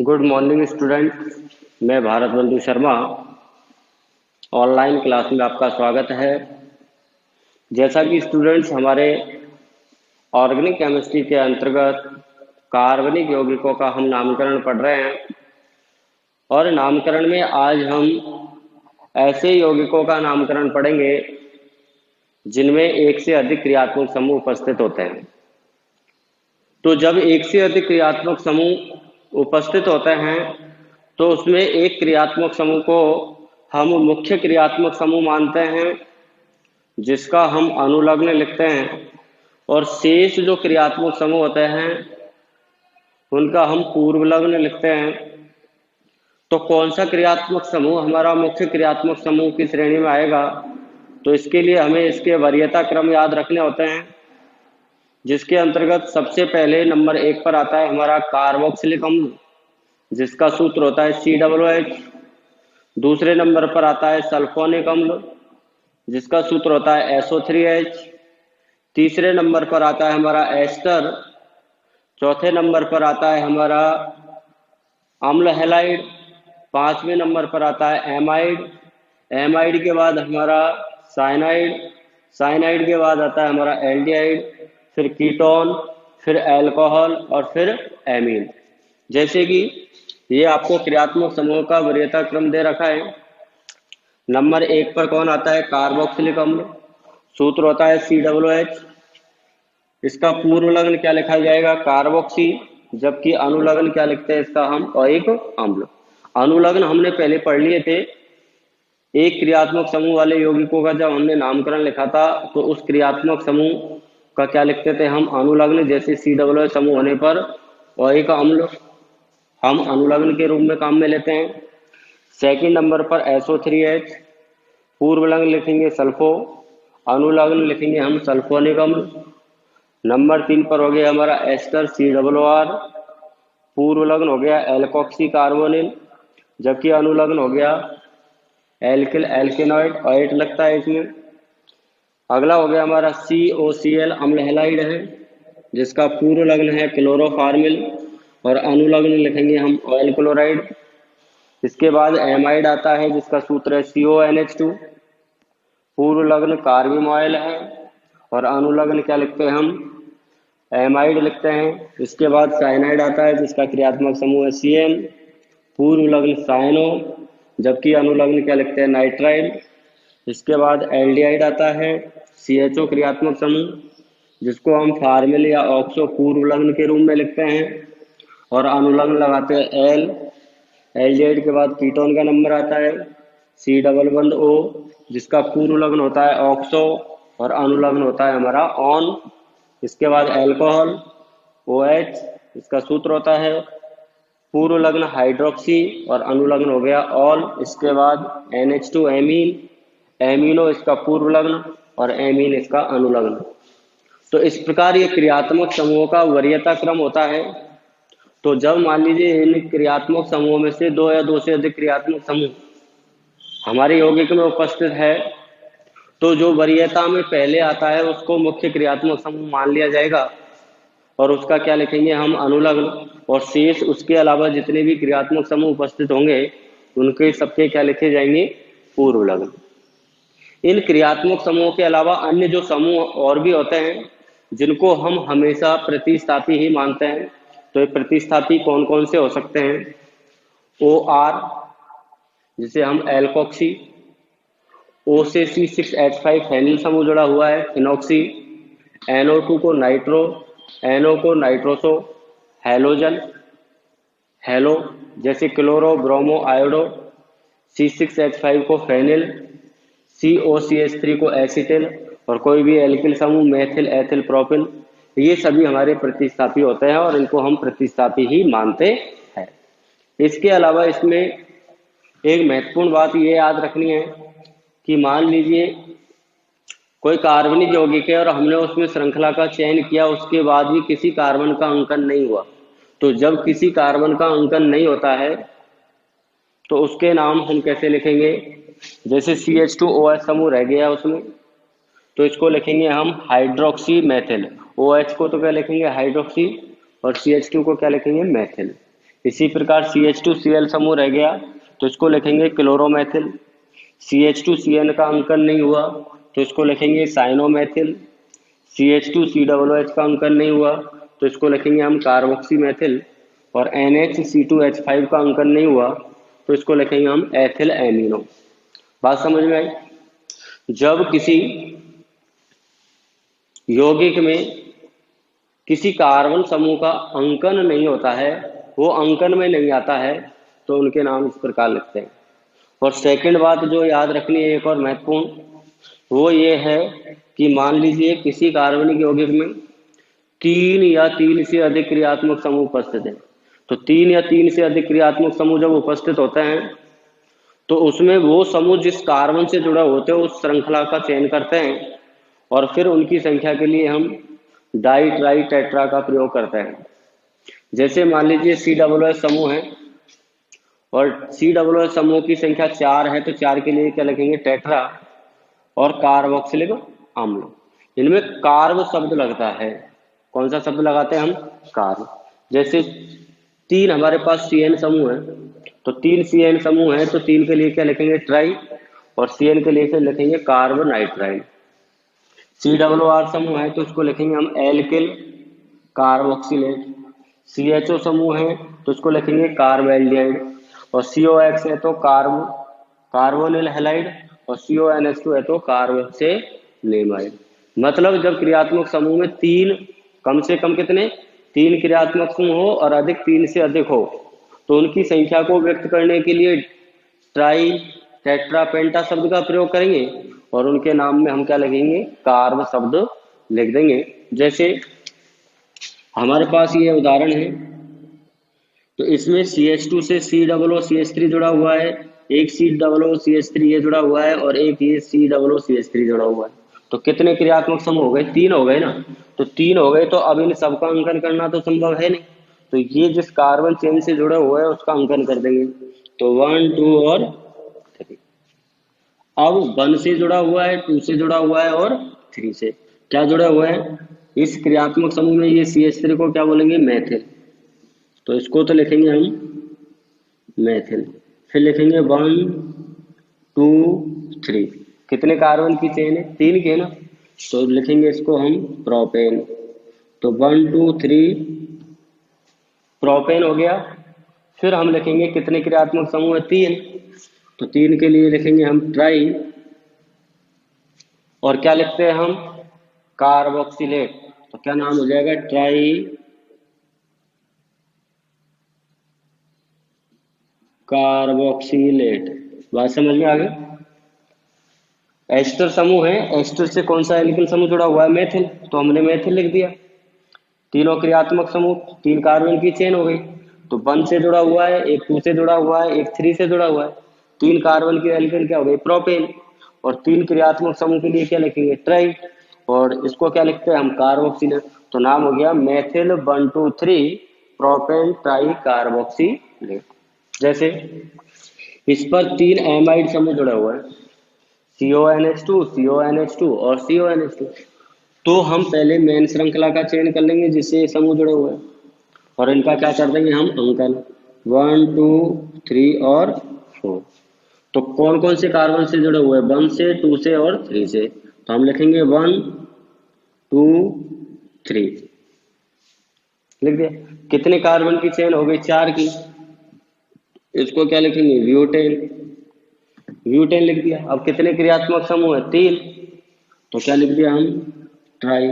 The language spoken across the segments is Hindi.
गुड मॉर्निंग स्टूडेंट, मैं भारत बंधु शर्मा। ऑनलाइन क्लास में आपका स्वागत है। जैसा कि स्टूडेंट्स हमारे ऑर्गेनिक केमिस्ट्री के अंतर्गत कार्बनिक यौगिकों का हम नामकरण पढ़ रहे हैं और नामकरण में आज हम ऐसे यौगिकों का नामकरण पढ़ेंगे जिनमें एक से अधिक क्रियात्मक समूह उपस्थित होते हैं। तो जब एक से अधिक क्रियात्मक समूह उपस्थित होते हैं तो उसमें एक क्रियात्मक समूह को हम मुख्य क्रियात्मक समूह मानते हैं, जिसका हम अनुलग्न लिखते हैं, और शेष जो क्रियात्मक समूह होते हैं उनका हम पूर्वलग्न लिखते हैं। तो कौन सा क्रियात्मक समूह हमारा मुख्य क्रियात्मक समूह की श्रेणी में आएगा, तो इसके लिए हमें इसके वरीयता क्रम याद रखने होते हैं, जिसके अंतर्गत सबसे पहले नंबर 1 पर आता है हमारा कार्बोक्सिलिक अम्ल, जिसका सूत्र होता है COOH। दूसरे नंबर पर आता है सल्फोनिक अम्ल, जिसका सूत्र होता है SO3H। तीसरे नंबर पर आता है हमारा एस्टर। चौथे नंबर पर आता है हमारा अम्ल हैलाइड। पांचवें नंबर पर आता है एमाइड। एमाइड के बाद हमारा साइनाइड। साइनाइड के बाद आता है हमारा एल्डिहाइड, फिर कीटोन, फिर अल्कोहल और फिर एमीन। जैसे कि ये आपको क्रियात्मक समूह का वरीयता क्रम दे रखा है। नंबर 1 पर कौन आता है? कार्बोक्सिलिक अम्ल। सूत्र होता है COOH। इसका पूर्वलग्न क्या लिखा जाएगा? कार्बोक्सी। जबकि अनुलग्न क्या लिखते हैं इसका हम? ओइक अम्ल। अनुलग्न हमने पहले पढ़ लिए थे। एक क्रियात्मक समूह वाले यौगिकों का जब हमने नामकरण लिखा था तो उस क्रियात्मक समूह का क्या लिखते थे हम? अनुलग्न। जैसे COOH समूह होने पर ओइक अम्ल हम अनुलग्न के रूप में काम में लेते हैं। सेकंड नंबर पर SO3H। पूर्वलग्न लिखेंगे सल्फो, अनुलग्न लिखेंगे हम सल्फोनिक अम्ल। नंबर 3 पर हो गया हमारा एस्टर COOR। पूर्वलग्न हो गया एल्कोक्सी कार्बोनिल, जबकि अनुलग्न हो गया एल्किल एल्केनॉइड, OH लगता है इसमें। अगला हो गया हमारा COCl अम्ल हैलाइड है, जिसका पूर्वलग्न है क्लोरोफार्मिल और अनुलग्न लिखेंगे हम ऑयल क्लोराइड। इसके बाद एमाइड आता है, जिसका सूत्र है CONH2। पूर्वलग्न कार्बिम ऑयल है और अनुलग्न क्या लिखते हैं हम? एमाइड लिखते हैं। इसके बाद साइनाइड आता है, जिसका क्रियात्मक समूह है CN। पूर्वलग्न साइनो, जबकि अनुलग्न क्या लिखते हैं? नाइट्राइड। इसके बाद एल्डिहाइड आता है, CHO क्रियात्मक समूह, जिसको हम फार्मिल या ऑक्सो पूर्वलग्न के रूप में लिखते हैं और अनुलग्न लगाते हैं एल। एल्डिहाइड के बाद कीटोन का नंबर आता है C+O, जिसका पूर्वलग्न होता है ऑक्सो और अनुलग्न होता है हमारा ऑन। इसके बाद अल्कोहल OH, इसका सूत्र होता है पूर्वलग्न हाइड्रोक्सी और अनुलग्न हो गया ऑल। इसके बाद NH2 एमीन, एमिनो इसका पूर्वलग्न और एमीन इसका अनुलग्न। तो इस प्रकार ये क्रियात्मक समूहों का वरीयता क्रम होता है। तो जब मान लीजिए इन क्रियात्मक समूहों में से 2 या 2 से अधिक क्रियात्मक समूह हमारे यौगिक में उपस्थित है, तो जो वरीयता में पहले आता है उसको मुख्य क्रियात्मक समूह मान लिया जाएगा और उसका क्या लिखेंगे हम? अनुलग्न। और शेष उसके अलावा जितने भी क्रियात्मक समूह उपस्थित होंगे उनके सबके क्या लिखे जाएंगे? पूर्वलग्न। इन क्रियात्मक समूहों के अलावा अन्य जो समूह और भी होते हैं जिनको हम हमेशा प्रतिस्थापी ही मानते हैं, तो ये प्रतिस्थापी कौन कौन से हो सकते हैं? OR, जिसे हम एल्कोक्सी। O से C6H5 फेनिल समूह जुड़ा हुआ है, फिनोक्सी। NO2 को नाइट्रो, NO को नाइट्रोसो। हैलोजन, हेलो, जैसे क्लोरो, ब्रोमो, आयोडो। C6H5 को फेनिल, COCH3 को एसिटिल और कोई भी एल्किल समूह मेथिल, एथिल, प्रोपिल। ये सभी हमारे प्रतिस्थापी होते हैं और इनको हम प्रतिस्थापी ही मानते हैं। इसके अलावा इसमें एक महत्वपूर्ण बात ये याद रखनी है कि मान लीजिए कोई कार्बनिक यौगिक है और हमने उसमें श्रृंखला का चयन किया, उसके बाद भी किसी कार्बन का अंकन नहीं हुआ। तो जब किसी कार्बन का अंकन नहीं होता है तो उसके नाम हम कैसे लिखेंगे? जैसे CH2OH समूह रह गया उसमें, तो इसको लिखेंगे हम हाइड्रोक्सी मेथिल। OH को तो क्या लिखेंगे? हाइड्रोक्सी, और CH2 को क्या लिखेंगे? मेथिल। इसी प्रकार CH2Cl समूह रह गया तो इसको लिखेंगे क्लोरोमेथिल। CH2Cn का अंकन नहीं हुआ तो इसको लिखेंगे साइनोमेथिल। CH2COOH का अंकन नहीं हुआ तो इसको लिखेंगे हम कार्बोक्सीमेथिल। और NH2CH5 का अंकन नहीं हुआ तो इसको लिखेंगे हम एथिल एमिनो। बात समझ में आई? जब किसी यौगिक में किसी कार्बन समूह का अंकन नहीं होता है, वो अंकन में नहीं आता है, तो उनके नाम इस प्रकार लिखते हैं। और सेकंड बात जो याद रखनी है, एक और महत्वपूर्ण, वो ये है कि मान लीजिए किसी कार्बनिक यौगिक में 3 या 3 से अधिक क्रियात्मक समूह उपस्थित है। तो 3 या 3 से अधिक क्रियात्मक समूह जब उपस्थित होते हैं तो उसमें वो समूह जिस कार्बन से जुड़ा होते हैं उस श्रृंखला का चयन करते हैं और फिर उनकी संख्या के लिए हम डाई ट्राई टेट्रा का प्रयोग करते हैं। जैसे मान लीजिए COOH समूह है और COOH समूह की संख्या 4 है तो 4 के लिए क्या लिखेंगे? टेट्रा। और कार्बोक्सिलिक अम्ल, इनमें कार्ब शब्द लगता है। कौन सा शब्द लगाते हैं हम? कार्ब। जैसे 3 हमारे पास CN समूह है तो 3 CN समूह है तो 3 के लिए क्या लिखेंगे? ट्राई। और CN के लिए फिर लिखेंगे कार्बोनाइट्राइल। COR समूह है तो इसको लिखेंगे हम एल्किल कार्बोक्सिलेट। CHO समूह है तो इसको लिखेंगे कार्बेल्डिहाइड। और COX है तो कार्बोनिल हैलाइड। और CONH2 है तो कार्बोक्सिलेमाइड। मतलब जब क्रियात्मक समूह में 3, कम से कम कितने? 3 क्रियात्मक समूह हो और अधिक 3 से अधिक हो तो उनकी संख्या को व्यक्त करने के लिए ट्राई टेट्रा पेंटा शब्द का प्रयोग करेंगे और उनके नाम में हम क्या लिखेंगे? कार्ब शब्द लिख देंगे। जैसे हमारे पास ये उदाहरण है तो इसमें CH2 से COOCH3 जुड़ा हुआ है, एक COOCH3 ये जुड़ा हुआ है और एक ये COOCH3 जुड़ा हुआ है। तो कितने क्रियात्मक समूह हो गए? 3 हो गए ना। तो 3 हो गए तो अब इन सबका अंकन करना तो संभव है नहीं, तो ये जिस कार्बन चेन से जुड़ा हुआ है उसका अंकन कर देंगे। तो 1, 2 और 3। अब 1 से जुड़ा हुआ है, 2 से जुड़ा हुआ है और 3 से क्या जुड़ा हुआ है? इस क्रियात्मक समूह में ये CH3 को क्या बोलेंगे? मैथिल। तो इसको तो लिखेंगे हम मैथिल। फिर लिखेंगे 1, 2, 3। कितने कार्बन की चेन है? 3 के ना, तो लिखेंगे इसको हम प्रोपेन। तो 1, 2, 3 प्रोपेन हो गया। फिर हम लिखेंगे कितने क्रियात्मक समूह है? 3। तो 3 के लिए लिखेंगे हम ट्राई। और क्या लिखते हैं हम? कार्बोक्सिलेट। तो क्या नाम हो जाएगा? Try carboxylate. बात समझ में आ गई? एस्टर समूह है, एस्टर से कौन सा एल्किल समूह जुड़ा हुआ है? मैथिल। तो हमने मैथिल लिख दिया। तीनों क्रियात्मक समूह, 3 कार्बन की चेन हो गई। तो 1 से जुड़ा हुआ है, एक 2 से जुड़ा हुआ है, एक 3 से जुड़ा हुआ है। 3 कार्बन की एल्किल क्या हो गई? प्रोपेन। और 3 क्रियात्मक समूह के लिए क्या लिखेंगे? ट्राई। और इसको क्या लिखते हैं हम? कार्बोक्सिलेट। तो नाम हो गया मैथिल 1, 2, 3 प्रोपेन ट्राई कार्बोक्सिलेट। जैसे इस पर 3 एमाइड समूह जुड़ा हुआ है, CONH2, CONH2 और CONH2। तो हम पहले मेन श्रृंखला का चयन कर लेंगे जिससे ये समूह जुड़े हुए हैं और इनका क्या कर देंगे हम? अंकन। 1, 2, 3 और 4। तो कौन कौन से कार्बन से जुड़े हुए हैं? 1 से, 2 से और 3 से। तो हम लिखेंगे 1, 2, 3 लिख दिया। कितने कार्बन की चेन हो गई? 4 की। इसको क्या लिखेंगे? ब्यूटेन। ब्यूटेन लिख दिया। अब कितने क्रियात्मक समूह है? 3। तो क्या लिख दिया हम? ट्राई।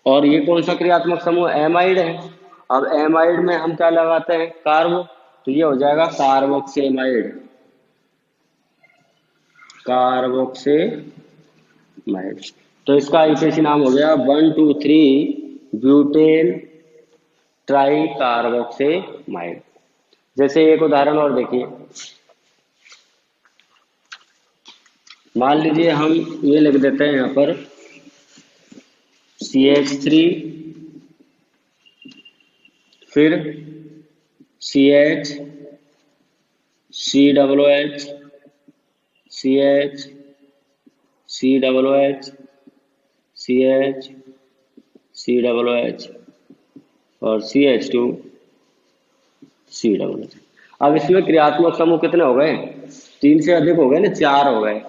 और ये कौन सा क्रियात्मक समूह? एमाइड है। अब एमाइड में हम क्या लगाते हैं? कार्बो। तो ये हो जाएगा कार्बोक्सेमाइड। कार्बोक्सेमाइड। तो इसका आईपीसी नाम हो गया 1, 2, 3 ब्यूटेन ट्राई कार्बोक्सेमाइड। जैसे एक उदाहरण और देखिए, मान लीजिए हम ये लिख देते हैं यहाँ पर CH3 फिर CH COOH CH COOH CH COOH और CH2 C डबल H। अब इसमें क्रियात्मक समूह कितने हो गए, 3 से अधिक हो गए ना, 4 हो गए।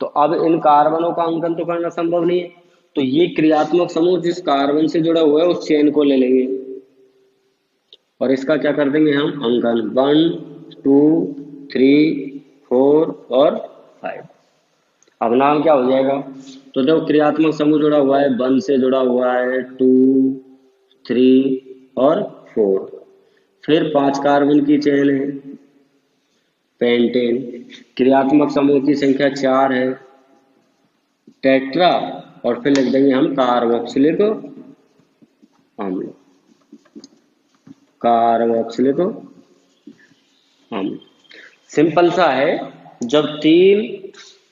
तो अब इन कार्बनों का अंकन तो करना संभव नहीं है, तो ये क्रियात्मक समूह जिस कार्बन से जुड़ा हुआ है उस चेन को ले लेंगे और इसका क्या कर देंगे हम अंकन, 1 2 3 4 और 5। अब नाम क्या हो जाएगा, तो देखो क्रियात्मक समूह जुड़ा हुआ है, 1 से जुड़ा हुआ है, 2 3 और 4, फिर 5 कार्बन की चेन है पेंटेन, क्रियात्मक समूह की संख्या 4 है टेट्रा, और फिर लिख देंगे हम कार्बोक्सिलिक अम्ल, कार्बोक्सिलिक अम्ल। सिंपल सा है, जब 3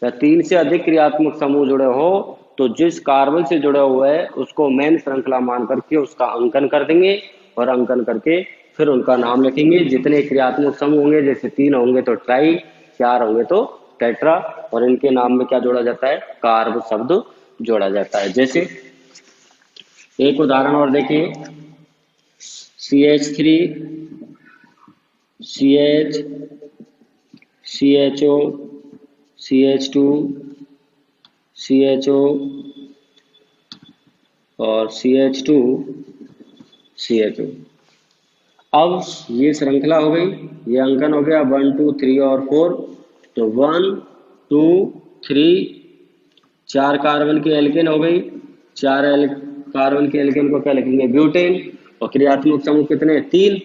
या 3 से अधिक क्रियात्मक समूह जुड़े हो तो जिस कार्बन से जुड़ा हुआ है उसको मेन श्रृंखला मान करके उसका अंकन कर देंगे और अंकन करके फिर उनका नाम लिखेंगे। जितने क्रियात्मक समूह होंगे, जैसे 3 होंगे तो ट्राई, 4 होंगे तो टेट्रा, और इनके नाम में क्या जोड़ा जाता है, कार्ब शब्द जोड़ा जाता है। जैसे एक उदाहरण और देखिए, CH3 CH CHO CH2 CHO और CH2 CHO। अब ये श्रृंखला हो गई, ये अंकन हो गया 1 2 3 और 4, तो 1 2 3 4 कार्बन की एल्केन हो गई, 4 कार्बन की एल्केन को क्या लिखेंगे, ब्यूटेन, और क्रियात्मक समूह कितने, 3,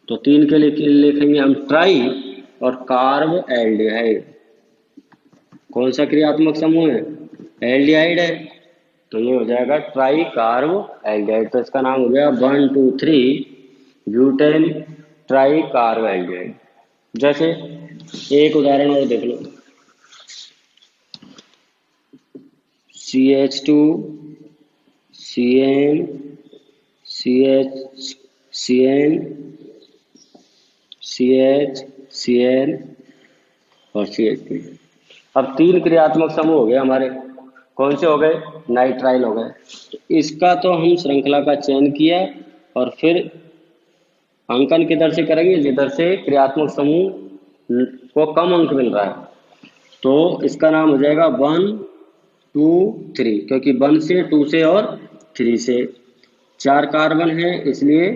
तो 3 के लिए लिखेंगे हम ट्राई और कार्ब एल्डिहाइड। कौन सा क्रियात्मक समूह है, एल्डिहाइड है, तो ये हो जाएगा ट्राई कार्ब एल्डिहाइड। तो इसका नाम हो गया 1 2 3 ब्यूटेन ट्राई कार्ब एल्डिहाइड। जैसे एक उदाहरण और देख लो, CH2 CN CH CN CH CN और CH3। अब 3 क्रियात्मक समूह हो गए हमारे, कौन से हो गए, नाइट्राइल हो गए। तो इसका तो हम श्रृंखला का चयन किया और फिर अंकन किधर से करेंगे, जिधर से क्रियात्मक समूह को कम अंक मिल रहा है, तो इसका नाम हो जाएगा 1 2 3, क्योंकि 1 से 2 से और 3 से 4 कार्बन है इसलिए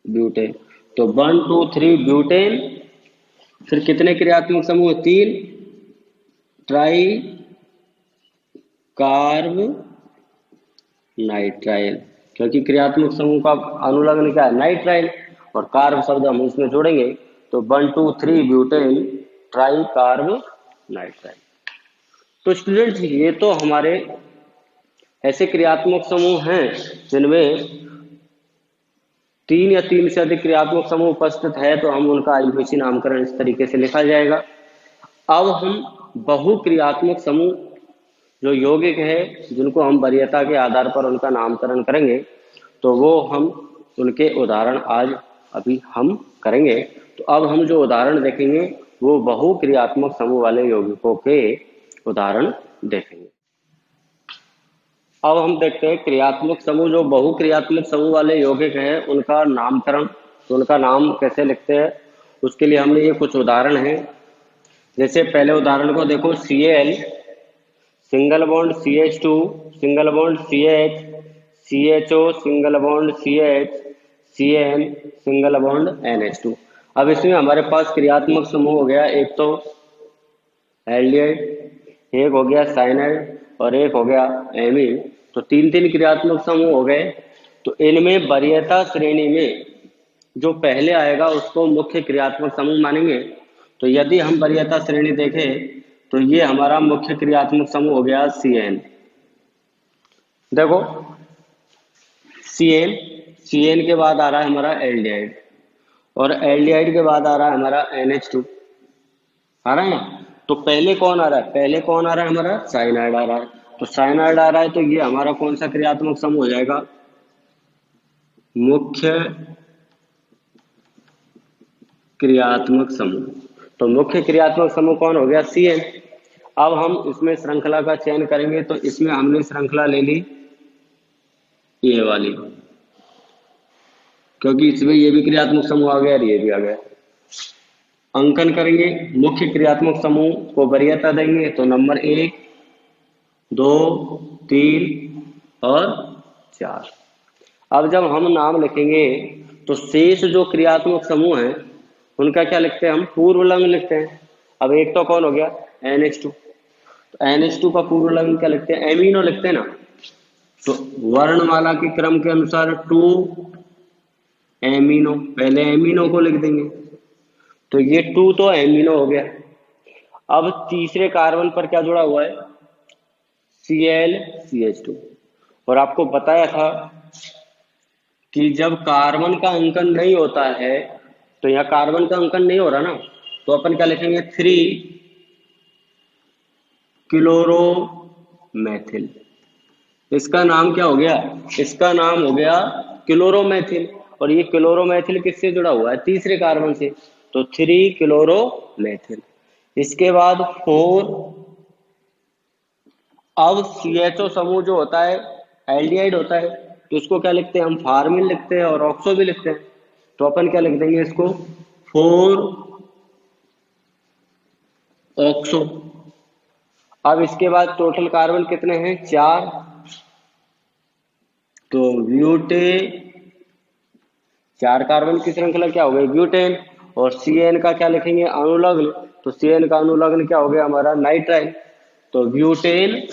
ब्यूटेन, तो 1 2 3 ब्यूटेन। फिर कितने क्रियात्मक समूह, 3, ट्राई कार्ब नाइट्राइल, क्योंकि क्रियात्मक समूह का अनुलग्न क्या है, नाइट्राइल, और कार्ब शब्द हम उसमें जोड़ेंगे तो 1 2 3 ब्यूटेन ट्राई कार्ब नाइट्राइल। तो स्टूडेंट्स ये तो हमारे ऐसे क्रियात्मक समूह हैं जिनमें 3 या 3 से अधिक क्रियात्मक समूह उपस्थित है, तो हम उनका आईयूपीएसी नामकरण इस तरीके से लिखा जाएगा। अब हम बहुक्रियात्मक समूह जो यौगिक है जिनको हम वरीयता के आधार पर उनका नामकरण करेंगे, तो वो हम उनके उदाहरण आज अभी हम करेंगे। तो अब हम जो उदाहरण देखेंगे वो बहुक्रियात्मक समूह वाले यौगिकों के उदाहरण देखेंगे। अब हम देखते हैं क्रियात्मक समूह, जो बहुक्रियात्मक समूह वाले यौगिक हैं उनका नामकरण, तो उनका नाम कैसे लिखते हैं उसके लिए हमने ये कुछ उदाहरण हैं। जैसे पहले उदाहरण को देखो, Cl single bond CH2 single bond CH, CHO single bond CH, CN single bond NH2। अब इसमें हमारे पास क्रियात्मक समूह हो गया, एक तो एल्डिहाइड, एक हो गया साइनाइड और एक हो गया एमीन, तो 3 क्रियात्मक समूह हो गए। तो इनमें वरीयता श्रेणी में जो पहले आएगा उसको मुख्य क्रियात्मक समूह मानेंगे। तो यदि हम वरीयता श्रेणी देखें तो ये हमारा मुख्य क्रियात्मक समूह हो गया CN। देखो CN के बाद आ रहा है हमारा एल्डिहाइड, और एल्डिहाइड के बाद आ रहा है हमारा NH2, आ रहा है ना। तो पहले कौन आ रहा है, पहले कौन आ रहा है, हमारा साइनाइड आ रहा है। तो साइनाइड आ रहा है तो ये हमारा कौन सा क्रियात्मक समूह हो जाएगा, मुख्य क्रियात्मक समूह। तो मुख्य क्रियात्मक समूह कौन हो गया, CN। अब हम इसमें श्रृंखला का चयन करेंगे, तो इसमें हमने श्रृंखला ले ली ये वाली, क्योंकि इसमें ये भी क्रियात्मक समूह आ गया और ये भी आ गया। अंकन करेंगे, मुख्य क्रियात्मक समूह को वरीयता देंगे तो नंबर 1, 2, 3 और 4। अब जब हम नाम लिखेंगे तो शेष जो क्रियात्मक समूह हैं उनका क्या लिखते हैं हम? पूर्व लग्न लिखते हैं। अब एक तो कौन हो गया? NH2। तो NH2 का पूर्व लग्न क्या लिखते हैं? एमिनो लिखते हैं ना। तो वर्णमाला के क्रम के अनुसार 2 एमिनो, पहले एमिनो को लिख देंगे। तो ये 2 तो एमिनो हो गया। अब तीसरे कार्बन पर क्या जुड़ा हुआ है? ClCH2। और आपको बताया था कि जब कार्बन का अंकन नहीं होता है, तो यहाँ कार्बन का अंकन नहीं हो रहा ना, तो अपन क्या लिखेंगे? 3 क्लोरोमेथिल। इसका नाम क्या हो गया? इसका नाम हो गया क्लोरोमेथिल। और ये क्लोरोमेथिल किससे जुड़ा हुआ है? तीसरे कार्बन से, तो 3 क्लोरोमेथिल। इसके बाद 4। अब CHO समूह जो होता है एल्डिहाइड होता है, तो उसको क्या लिखते हैं हम? फार्मिल लिखते हैं और ऑक्सो भी लिखते हैं। तो अपन क्या लिख देंगे इसको? 4 ऑक्सो। अब इसके बाद टोटल कार्बन कितने हैं? 4। तो ब्यूटे, 4 कार्बन की श्रृंखला क्या हो गई? ब्यूटेन। और CN का क्या लिखेंगे? अनुलग्न। तो CN का अनुलग्न क्या हो गया हमारा? नाइट्राइल। तो ब्यूटेन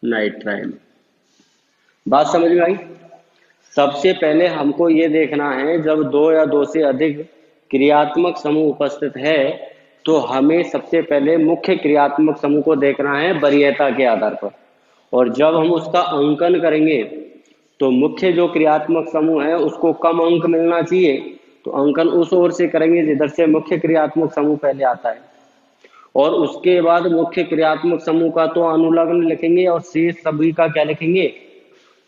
नाइट्राइल। बात समझ में आई? सबसे पहले हमको ये देखना है, जब 2 या 2 से अधिक क्रियात्मक समूह उपस्थित है तो हमें सबसे पहले मुख्य क्रियात्मक समूह को देखना है वरीयता के आधार पर। और जब हम उसका अंकन करेंगे तो मुख्य जो क्रियात्मक समूह है उसको कम अंक मिलना चाहिए, तो अंकन उस ओर से करेंगे जिधर से मुख्य क्रियात्मक समूह पहले आता है। और उसके बाद मुख्य क्रियात्मक समूह का तो अनुलग्न लिखेंगे और शेष सभी का क्या लिखेंगे?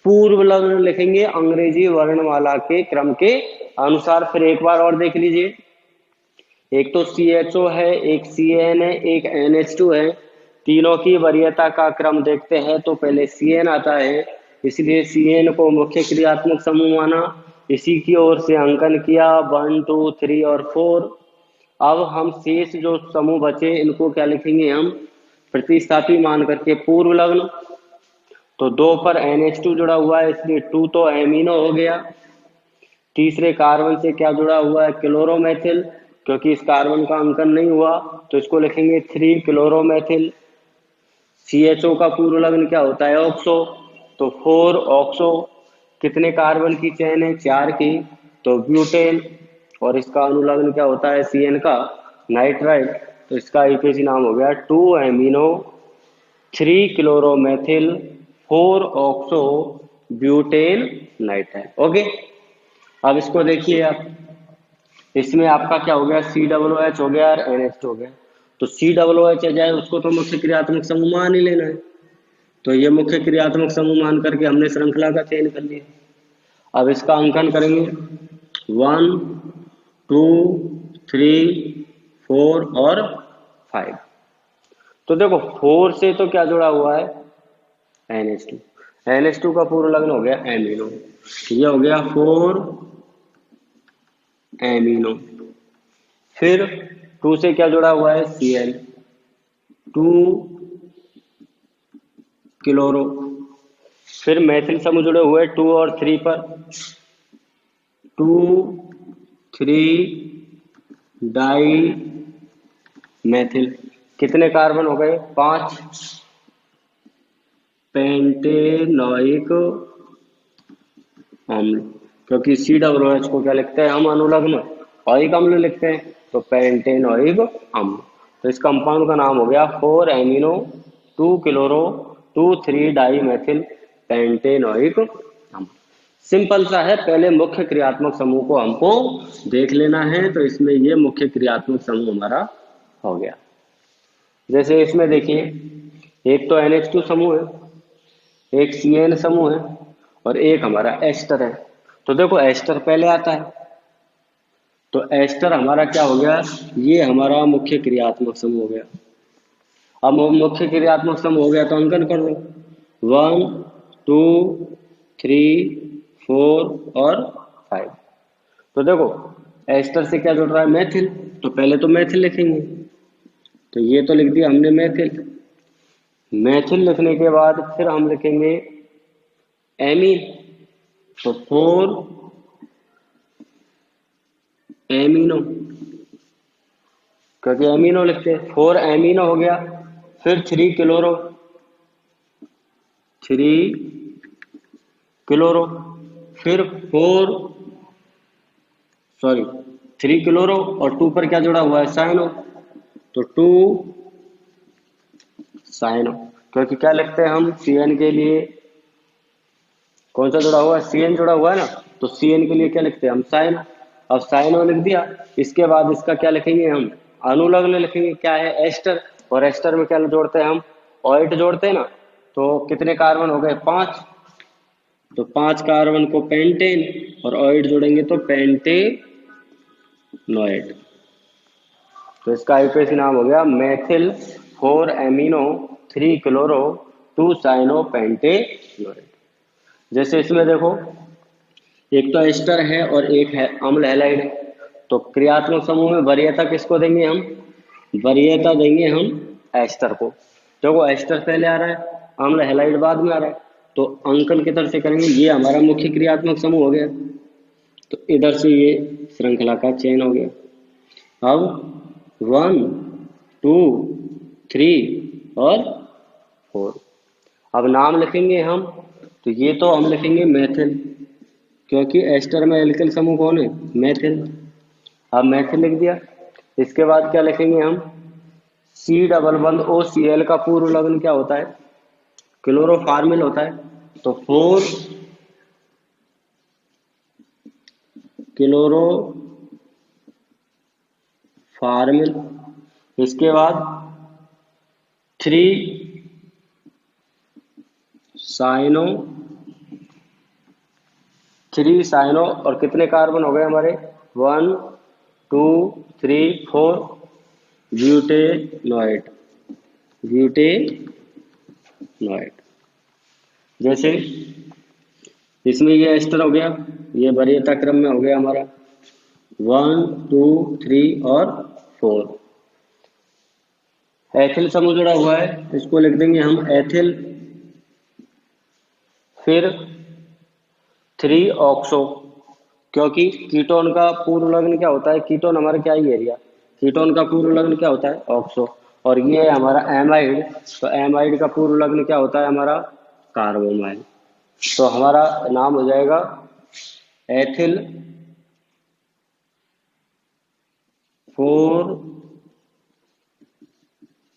पूर्व लग्न लिखेंगे, अंग्रेजी वर्णमाला के क्रम के अनुसार। फिर एक बार और देख लीजिए, एक तो CHO है, एक CN है, एक NH2 है। तीनों की वरीयता का क्रम देखते हैं तो पहले CN आता है, इसलिए CN को मुख्य क्रियात्मक समूह माना, इसी की ओर से अंकन किया 1, 2, 3 और 4। अब हम शेष जो समूह बचे इनको क्या लिखेंगे हम? प्रतिस्थापी मान करके पूर्व लग्न। तो 2 पर NH2 जुड़ा हुआ है, इसलिए 2 तो एमिनो हो गया। तीसरे कार्बन से क्या जुड़ा हुआ है? क्लोरोमेथिल। क्योंकि इस कार्बन का अंकन नहीं हुआ तो इसको लिखेंगे 3 क्लोरोमेथिल। CHO का पूर्व लग्न क्या होता है? ऑक्सो। तो 4 ऑक्सो। कितने कार्बन की चेन है? 4 की, तो ब्यूटेन। और इसका अनुलग्न क्या होता है? CN का नाइट्राइल। तो इसका APC नाम हो गया 2 amino 3 क्लोरोमेथिल 4 oxo butane nitrile. Okay, अब इसको देखिए आप, इसमें आपका क्या हो गया? COOH हो गया और NH2 हो गया। तो COOH है जाए उसको तो मुख्य क्रियात्मक समूह मान ही लेना है। तो ये मुख्य क्रियात्मक समूह मान करके हमने श्रृंखला का चयन कर लिया। अब इसका अंकन करेंगे 1, 2, 3, 4 और 5। तो देखो 4 से तो क्या जुड़ा हुआ है? NH2। NH2 का पूर्व लग्न हो गया एमिनो, ये हो गया 4 एमिनो। फिर 2 से क्या जुड़ा हुआ है? Cl, 2 chloro. फिर मैथिल समूह जुड़े हुए 2 और 3 पर, 2, 3 डाई मैथिल। कितने कार्बन हो गए? 5 पेंटेनोइक अम्ल। क्योंकि COOH को क्या लिखते हैं हम? अनुलग्न ओइक अम्ल लिखते हैं, तो पेंटेनोइक अम्ल। तो इस कंपाउंड का नाम हो गया 4 amino 2 chloro 2, 3 di methyl pentanoic अम्ल। सिंपल सा है, पहले मुख्य क्रियात्मक समूह को हमको देख लेना है। तो इसमें ये मुख्य क्रियात्मक समूह हमारा हो गया। जैसे इसमें देखिए, एक तो NH2 समूह है, एक CN समूह है और एक हमारा एस्टर है। तो देखो एस्टर पहले आता है, तो एस्टर हमारा क्या हो गया? ये हमारा मुख्य क्रियात्मक समूह हो गया। अब मुख्य क्रियात्मक समूह हो गया तो अंकन कर दो 1, 2, 3, 4 और 5। तो देखो एस्टर से क्या जुड़ रहा है, मेथिल, तो पहले तो मेथिल लिखेंगे, तो ये तो लिख दिया हमने मेथिल। मेथिल लिखने के बाद फिर हम लिखेंगे एमीन, तो 4 एमिनो, क्योंकि एमिनो लिखते हैं, 4 एमिनो हो गया। फिर 3 क्लोरो, 3 क्लोरो, फिर 3 क्लोरो और 2 पर क्या जुड़ा हुआ है, साइनो, तो 2 साइनो, क्योंकि क्या लिखते हैं हम CN के लिए, कौन सा जुड़ा हुआ है, CN जुड़ा हुआ है ना, तो CN के लिए क्या लिखते हैं हम, साइनो। अब साइनो लिख दिया, इसके बाद इसका क्या लिखेंगे हम, अनुलग्न लिखेंगे, क्या है, एस्टर, और एस्टर में क्या जोड़ते हैं हम, ऑइट जोड़ते हैं ना, तो कितने कार्बन हो गए, 5, तो 5 कार्बन को पेंटेन और ऑइट जोड़ेंगे तो पेंटेनोएट, तो इसका आईयूपीएसी नाम हो गया मेथिल 4 एमिनो 3 क्लोरो 2 साइनो पेंटेनोएट। जैसे इसमें देखो एक तो एस्टर है और एक है अम्ल हैलाइड है, तो क्रियात्मक समूह में वरीयता किसको देंगे हम, वरीयता देंगे हम एस्टर को। देखो एस्टर पहले आ रहा है, अम्ल हैलाइड बाद में आ रहा है, तो अंकन किधर से करेंगे, ये हमारा मुख्य क्रियात्मक समूह हो गया, तो इधर से ये श्रृंखला का चयन हो गया। अब 1 2 3 और 4, अब नाम लिखेंगे हम, तो ये तो हम लिखेंगे मेथिल, क्योंकि एस्टर में एल्किल समूह कौन है, मेथिल। अब मेथिल लिख दिया, इसके बाद क्या लिखेंगे हम, C डबल बंद OCl का पूर्व लग्न क्या होता है, क्लोरोफार्मिल होता है, तो 4 क्लोरोफार्मिल, इसके बाद 3 साइनो, 3 साइनो और कितने कार्बन हो गए हमारे, 1 2 3 4 ब्यूटेनोएट, ब्यूटेनोएट। जैसे इसमें ये एस्टर हो गया, ये वरीयता क्रम में हो गया हमारा 1 2 3 और 4। एथिल समूह जुड़ा हुआ है, इसको लिख देंगे हम एथिल, फिर 3 ऑक्सो, क्योंकि कीटोन का पूर्व लग्न क्या होता है, कीटोन हमारा क्या ही एरिया, कीटोन का पूर्व लग्न क्या होता है, ऑक्सो, और ये है हमारा एमाइड, तो एमाइड का पूर्व लग्न क्या होता है हमारा, कार्बोमाइल, तो हमारा नाम हो जाएगा एथिल 4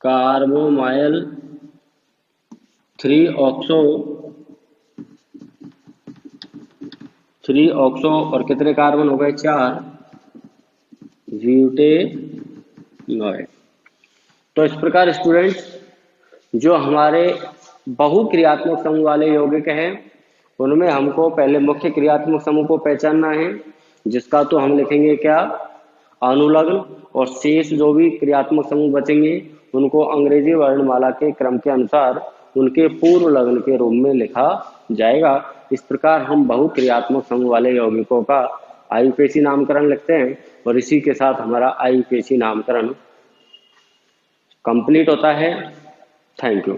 कार्बोमाइल 3 ऑक्सो, 3 ऑक्सो और कितने कार्बन हो गए, 4 ब्यूटेनोएट। तो इस प्रकार स्टूडेंट्स जो हमारे बहुक्रियात्मक समूह वाले यौगिक हैं उनमें हमको पहले मुख्य क्रियात्मक समूह को पहचानना है, जिसका तो हम लिखेंगे क्या, अनुलग्न, और शेष जो भी क्रियात्मक समूह बचेंगे उनको अंग्रेजी वर्णमाला के क्रम के अनुसार उनके पूर्व लग्न के रूप में लिखा जाएगा। इस प्रकार हम बहुक्रियात्मक समूह वाले यौगिकों का आईयूपीएसी नामकरण लिखते हैं और इसी के साथ हमारा आईयूपीएसी नामकरण कंप्लीट होता है। Thank you.